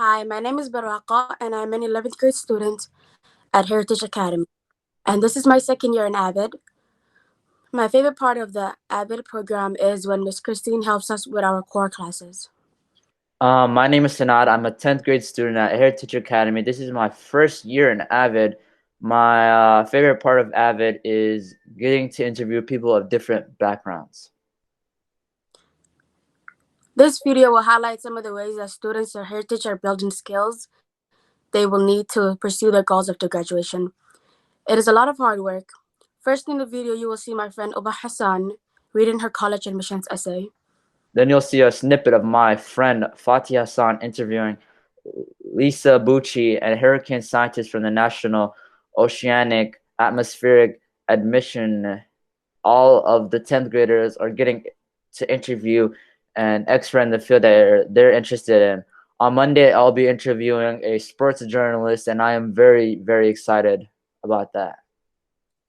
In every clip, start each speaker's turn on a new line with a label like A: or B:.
A: Hi, my name is Baraka, and I'm an 11th grade student at Heritage Academy. And this is my second year in AVID. My favorite part of the AVID program is when Miss Christine helps us with our core classes.
B: My name is Sanad. I'm a 10th grade student at Heritage Academy. This is my first year in AVID. My favorite part of AVID is getting to interview people of different backgrounds.
A: This video will highlight some of the ways that students at Heritage are building skills they will need to pursue their goals after graduation. It is a lot of hard work. First in the video, you will see my friend Uba Hassan reading her college admissions essay.
B: Then you'll see a snippet of my friend Fatih Hassan interviewing Lisa Bucci, a hurricane scientist from the National Oceanic Atmospheric Admission. All of the 10th graders are getting to interview an expert in the field that they're interested in. On Monday, I'll be interviewing a sports journalist, and I am very, very excited about that.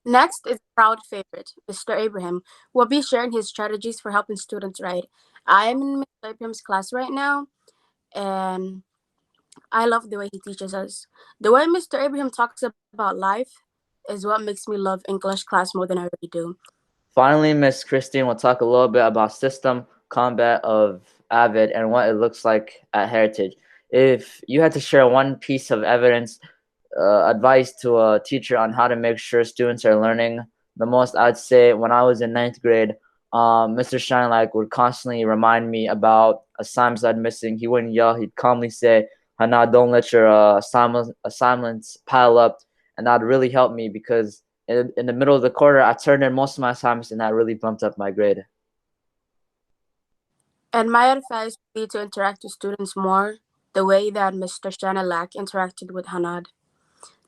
A: Next is a proud favorite, Mr. Abraham, who will be sharing his strategies for helping students write. I am in Mr. Abraham's class right now, and I love the way he teaches us. The way Mr. Abraham talks about life is what makes me love English class more than I already do.
B: Finally, Miss Christine will talk a little bit about system combat of AVID and what it looks like at Heritage. If you had to share one piece of evidence, advice to a teacher on how to make sure students are learning the most, I'd say when I was in ninth grade, Mr. Shinelag would constantly remind me about assignments I'd missing. He wouldn't yell; he'd calmly say, "Hana, don't let your assignments pile up," and that'd really help me because in the middle of the quarter, I turned in most of my assignments, and that really bumped up my grade.
A: And my advice would be to interact with students more, the way that Mr. Shanalak interacted with Hanad.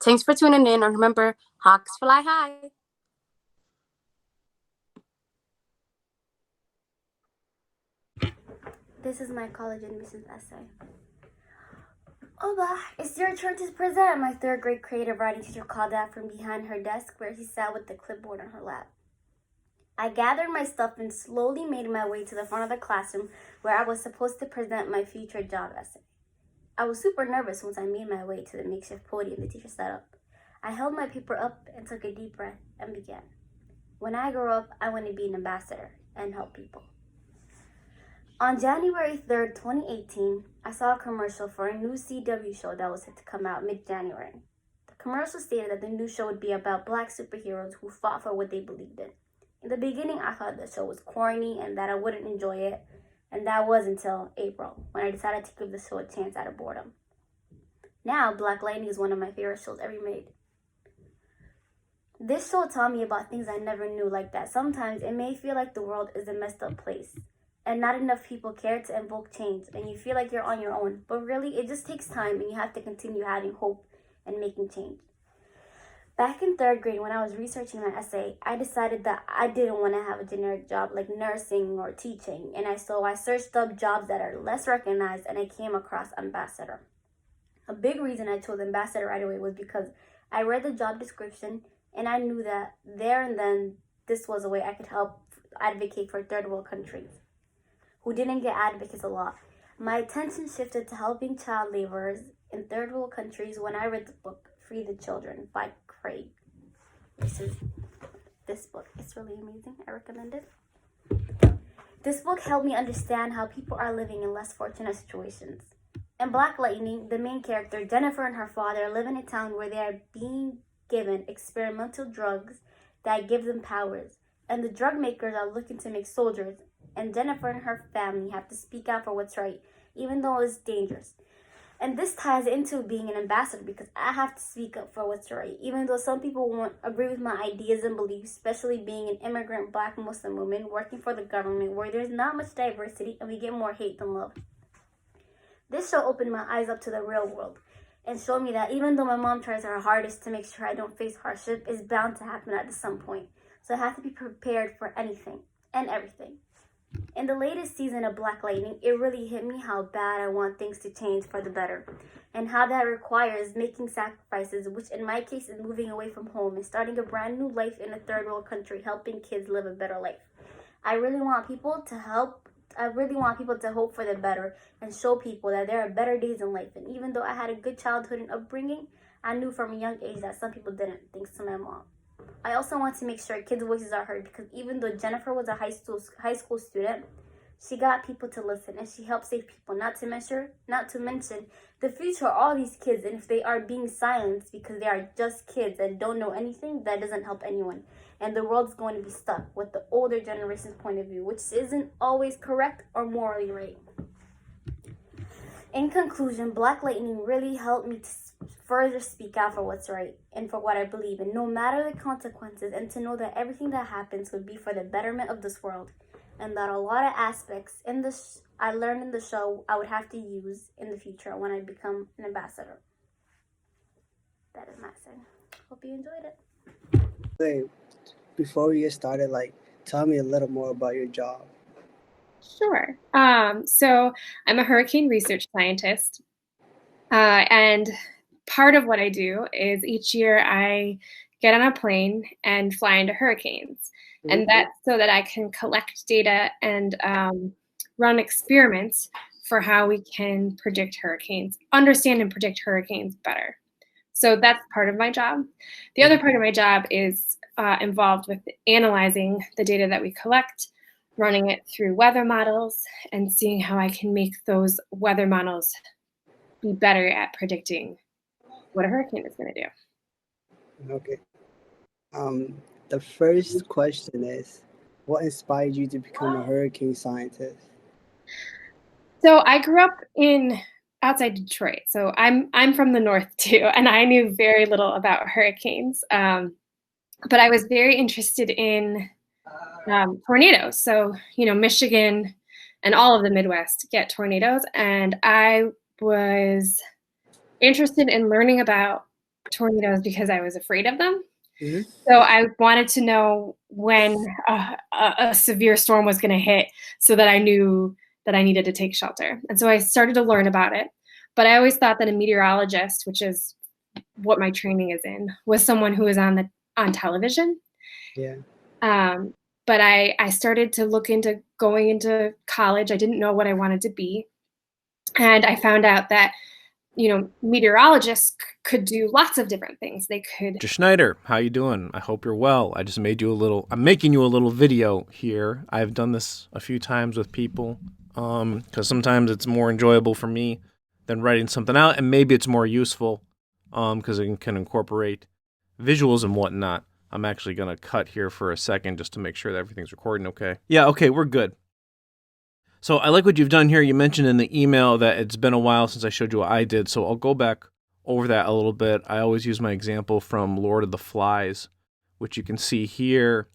A: Thanks for tuning in, and remember, hawks fly high.
C: This is my college admissions essay. Oba, it's your turn to present. My third grade creative writing teacher called out from behind her desk where she sat with the clipboard on her lap. I gathered my stuff and slowly made my way to the front of the classroom where I was supposed to present my future job essay. I was super nervous once I made my way to the makeshift podium the teacher set up. I held my paper up and took a deep breath and began. When I grow up, I want to be an ambassador and help people. On January 3rd, 2018, I saw a commercial for a new CW show that was set to come out mid-January. The commercial stated that the new show would be about Black superheroes who fought for what they believed in. In the beginning, I thought the show was corny and that I wouldn't enjoy it, and that was until April, when I decided to give the show a chance out of boredom. Now, Black Lightning is one of my favorite shows ever made. This show taught me about things I never knew, like that sometimes it may feel like the world is a messed up place, and not enough people care to invoke change, and you feel like you're on your own. But really, it just takes time, and you have to continue having hope and making change. Back in third grade, when I was researching my essay, I decided that I didn't want to have a generic job like nursing or teaching, and so I searched up jobs that are less recognized, and I came across ambassador. A big reason I chose ambassador right away was because I read the job description, and I knew that there and then this was a way I could help advocate for third world countries who didn't get advocates a lot. My attention shifted to helping child laborers in third world countries when I read the book Free the Children by Craig. This book. It's really amazing. I recommend it. This book helped me understand how people are living in less fortunate situations. In Black Lightning, the main character, Jennifer, and her father live in a town where they are being given experimental drugs that give them powers, and the drug makers are looking to make soldiers, and Jennifer and her family have to speak out for what's right, even though it's dangerous. And this ties into being an ambassador because I have to speak up for what's right, even though some people won't agree with my ideas and beliefs, especially being an immigrant Black Muslim woman working for the government where there's not much diversity and we get more hate than love. This show opened my eyes up to the real world and showed me that even though my mom tries her hardest to make sure I don't face hardship, it's bound to happen at some point. So I have to be prepared for anything and everything. In the latest season of Black Lightning, it really hit me how bad I want things to change for the better, and how that requires making sacrifices, which in my case is moving away from home and starting a brand new life in a third world country, helping kids live a better life. I really want people to help I really want people to hope for the better and show people that there are better days in life. And even though I had a good childhood and upbringing, I knew from a young age that some people didn't, thanks to my mom. I also want to make sure kids' voices are heard because even though Jennifer was a high school student, she got people to listen and she helped save people. Not to mention the future of all these kids. And if they are being silenced because they are just kids and don't know anything, that doesn't help anyone. And the world's going to be stuck with the older generation's point of view, which isn't always correct or morally right. In conclusion, Black Lightning really helped me to further speak out for what's right and for what I believe in, no matter the consequences, and to know that everything that happens would be for the betterment of this world, and that a lot of aspects in this I learned in the show I would have to use in the future when I become an ambassador. That is my say. Hope you enjoyed it.
D: Wait, before we get started, tell me a little more about your job.
E: Sure. So I'm a hurricane research scientist, and part of what I do is each year I get on a plane and fly into hurricanes, and that's so that I can collect data and run experiments for how we can predict hurricanes, understand and predict hurricanes better. So that's part of my job. The other part of my job is involved with analyzing the data that we collect, running it through weather models, and seeing how I can make those weather models be better at predicting what a hurricane is going to do.
D: Okay. The first question is, what inspired you to become a hurricane scientist?
E: So I grew up outside Detroit. So I'm from the north too, and I knew very little about hurricanes. But I was very interested in tornadoes. So, Michigan and all of the Midwest get tornadoes. And I was interested in learning about tornadoes because I was afraid of them. Mm-hmm. So I wanted to know when a severe storm was going to hit so that I knew that I needed to take shelter. And so I started to learn about it. But I always thought that a meteorologist, which is what my training is in, was someone who was on television.
D: Yeah.
E: But I started to look into going into college. I didn't know what I wanted to be. And I found out that, meteorologists could do lots of different things. They could.
F: Mr. Schneider, how you doing? I hope you're well. I'm making you a little video here. I've done this a few times with people because sometimes it's more enjoyable for me than writing something out, and maybe it's more useful because it can incorporate visuals and whatnot. I'm actually going to cut here for a second just to make sure that everything's recording okay. Yeah, okay, we're good. So I like what you've done here. You mentioned in the email that it's been a while since I showed you what I did, so I'll go back over that a little bit. I always use my example from Lord of the Flies, which you can see here,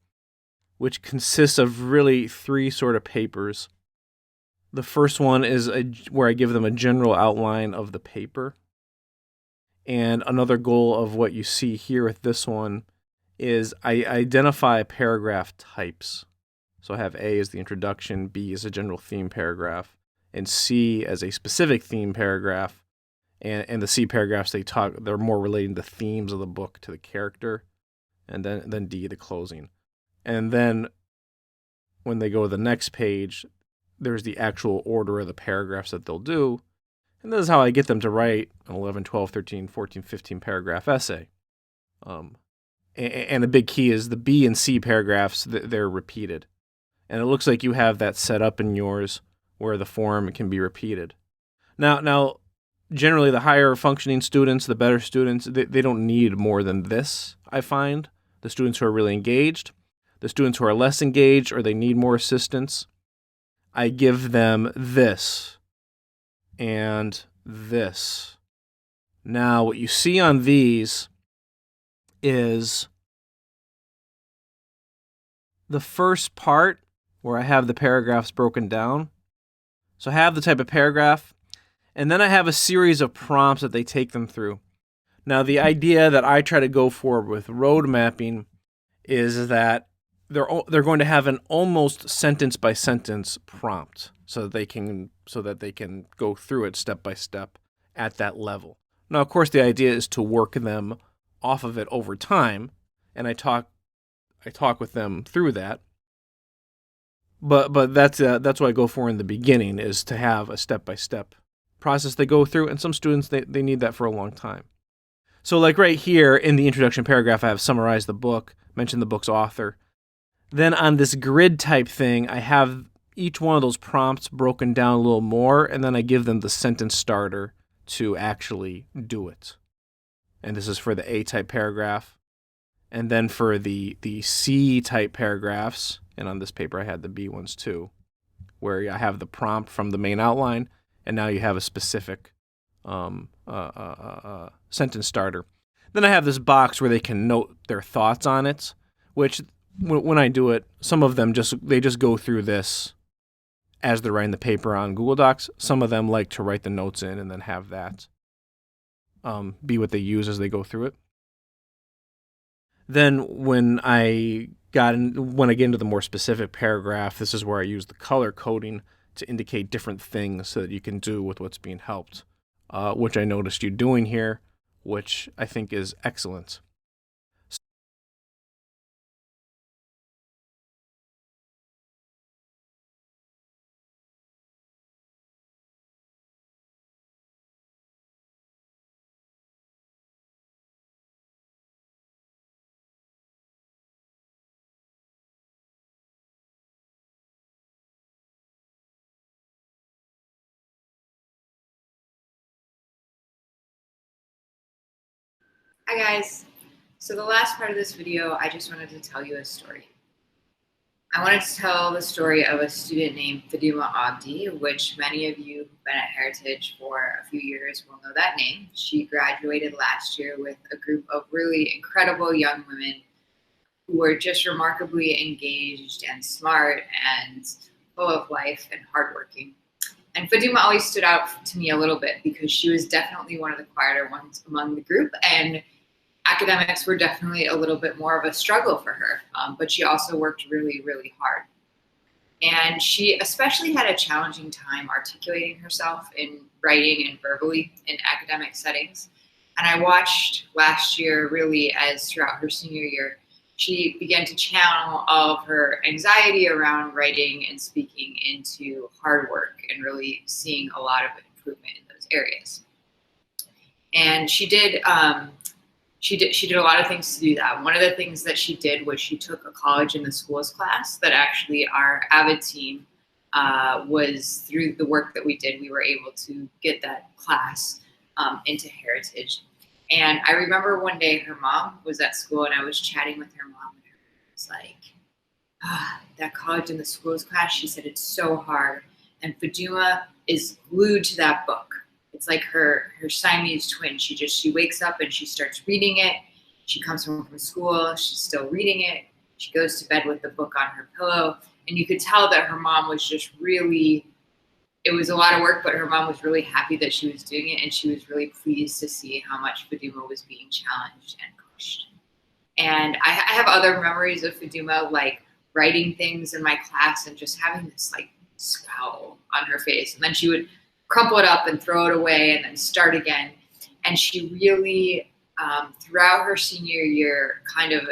F: which consists of really three sort of papers. The first one is where I give them a general outline of the paper. And another goal of what you see here with this one is I identify paragraph types. So I have A as the introduction, B as a general theme paragraph, and C as a specific theme paragraph. And the C paragraphs, they're more relating to themes of the book, to the character, and then D, the closing. And then when they go to the next page, there's the actual order of the paragraphs that they'll do. And this is how I get them to write an 11, 12, 13, 14, 15 paragraph essay. And the big key is the B and C paragraphs, they're repeated. And it looks like you have that set up in yours where the form can be repeated. Now, generally the higher functioning students, the better students, they don't need more than this, I find. The students who are really engaged, the students who are less engaged or they need more assistance, I give them this and this. Now, what you see on these is the first part where I have the paragraphs broken down. So I have the type of paragraph, and then I have a series of prompts that they take them through. Now, the idea that I try to go for with road mapping is that they're going to have an almost sentence by sentence prompt so that they can go through it step by step at that level. Now, of course, the idea is to work them off of it over time, and I talk with them through that. But that's what I go for in the beginning, is to have a step-by-step process they go through, and some students, they need that for a long time. So like right here in the introduction paragraph, I have summarized the book, mentioned the book's author. Then on this grid type thing, I have each one of those prompts broken down a little more, and then I give them the sentence starter to actually do it. And this is for the A type paragraph. And then for the C type paragraphs, and on this paper I had the B ones too, where I have the prompt from the main outline, and now you have a specific sentence starter. Then I have this box where they can note their thoughts on it, which when I do it, some of them just go through this as they're writing the paper on Google Docs. Some of them like to write the notes in and then have that be what they use as they go through it. Then when I get into the more specific paragraph, this is where I use the color coding to indicate different things so that you can do with what's being helped, which I noticed you doing here, which I think is excellent.
G: Hi guys, so the last part of this video, I just wanted to tell you a story. I wanted to tell the story of a student named Faduma Abdi, which many of you who've been at Heritage for a few years will know that name. She graduated last year with a group of really incredible young women who were just remarkably engaged and smart and full of life and hardworking. And Faduma always stood out to me a little bit because she was definitely one of the quieter ones among the group, and academics were definitely a little bit more of a struggle for her, but she also worked really, really hard. And she especially had a challenging time articulating herself in writing and verbally in academic settings. And I watched last year, really, as throughout her senior year, she began to channel all of her anxiety around writing and speaking into hard work and really seeing a lot of improvement in those areas. And she did a lot of things to do that. One of the things that she did was she took a college in the schools class that actually our AVID team was, through the work that we did, we were able to get that class into Heritage. And I remember one day her mom was at school and I was chatting with her mom and her mom was like, that college in the schools class, she said, it's so hard. And Faduma is glued to that book. It's like her Siamese twin. She wakes up and she starts reading it. She comes home from school, she's still reading it. She goes to bed with the book on her pillow. And you could tell that her mom was just really, it was a lot of work, but her mom was really happy that she was doing it. And she was really pleased to see how much Faduma was being challenged and pushed. And I have other memories of Faduma, like writing things in my class and just having this like scowl on her face. And then she would crumple it up and throw it away and then start again. And she really, throughout her senior year, kind of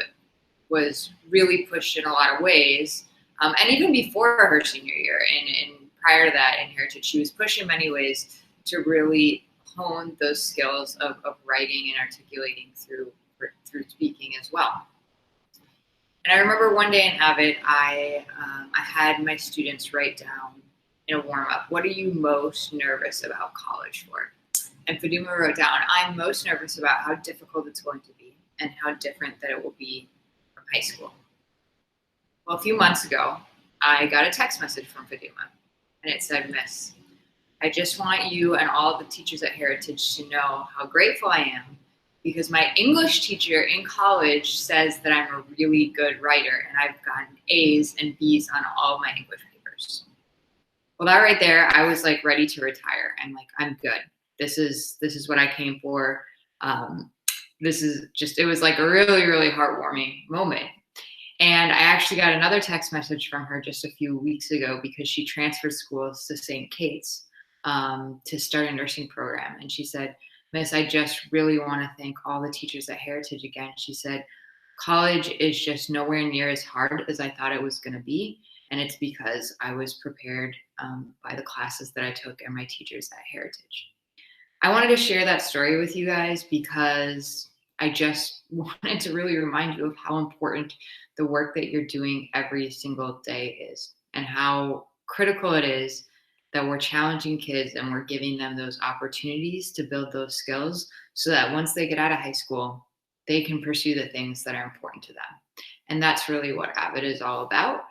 G: was really pushed in a lot of ways. And even before her senior year and prior to that in Heritage, she was pushed in many ways to really hone those skills of writing and articulating through speaking as well. And I remember one day in AVID, I had my students write down in a warm-up, what are you most nervous about college for? And Faduma wrote down, I'm most nervous about how difficult it's going to be and how different that it will be from high school. Well, a few months ago, I got a text message from Faduma, and it said, Miss, I just want you and all the teachers at Heritage to know how grateful I am because my English teacher in college says that I'm a really good writer and I've gotten A's and B's on all of my English papers. Well, that right there, I was like ready to retire. I'm like, I'm good. This is what I came for. It was like a really, really heartwarming moment. And I actually got another text message from her just a few weeks ago because she transferred schools to St. Kate's to start a nursing program. And she said, Miss, I just really want to thank all the teachers at Heritage again. She said, college is just nowhere near as hard as I thought it was going to be. And it's because I was prepared by the classes that I took and my teachers at Heritage. I wanted to share that story with you guys because I just wanted to really remind you of how important the work that you're doing every single day is, and how critical it is that we're challenging kids and we're giving them those opportunities to build those skills so that once they get out of high school, they can pursue the things that are important to them. And that's really what AVID is all about.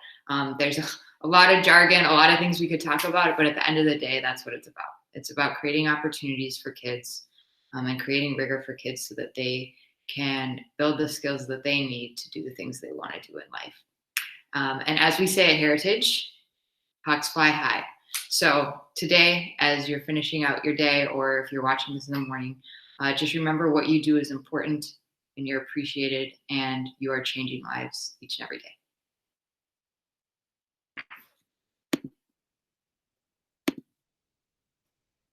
G: There's a lot of jargon, a lot of things we could talk about, but at the end of the day, that's what it's about. It's about creating opportunities for kids and creating rigor for kids so that they can build the skills that they need to do the things they want to do in life. And as we say at Heritage, hawks fly high. So today, as you're finishing out your day, or if you're watching this in the morning, just remember what you do is important and you're appreciated and you are changing lives each and every day.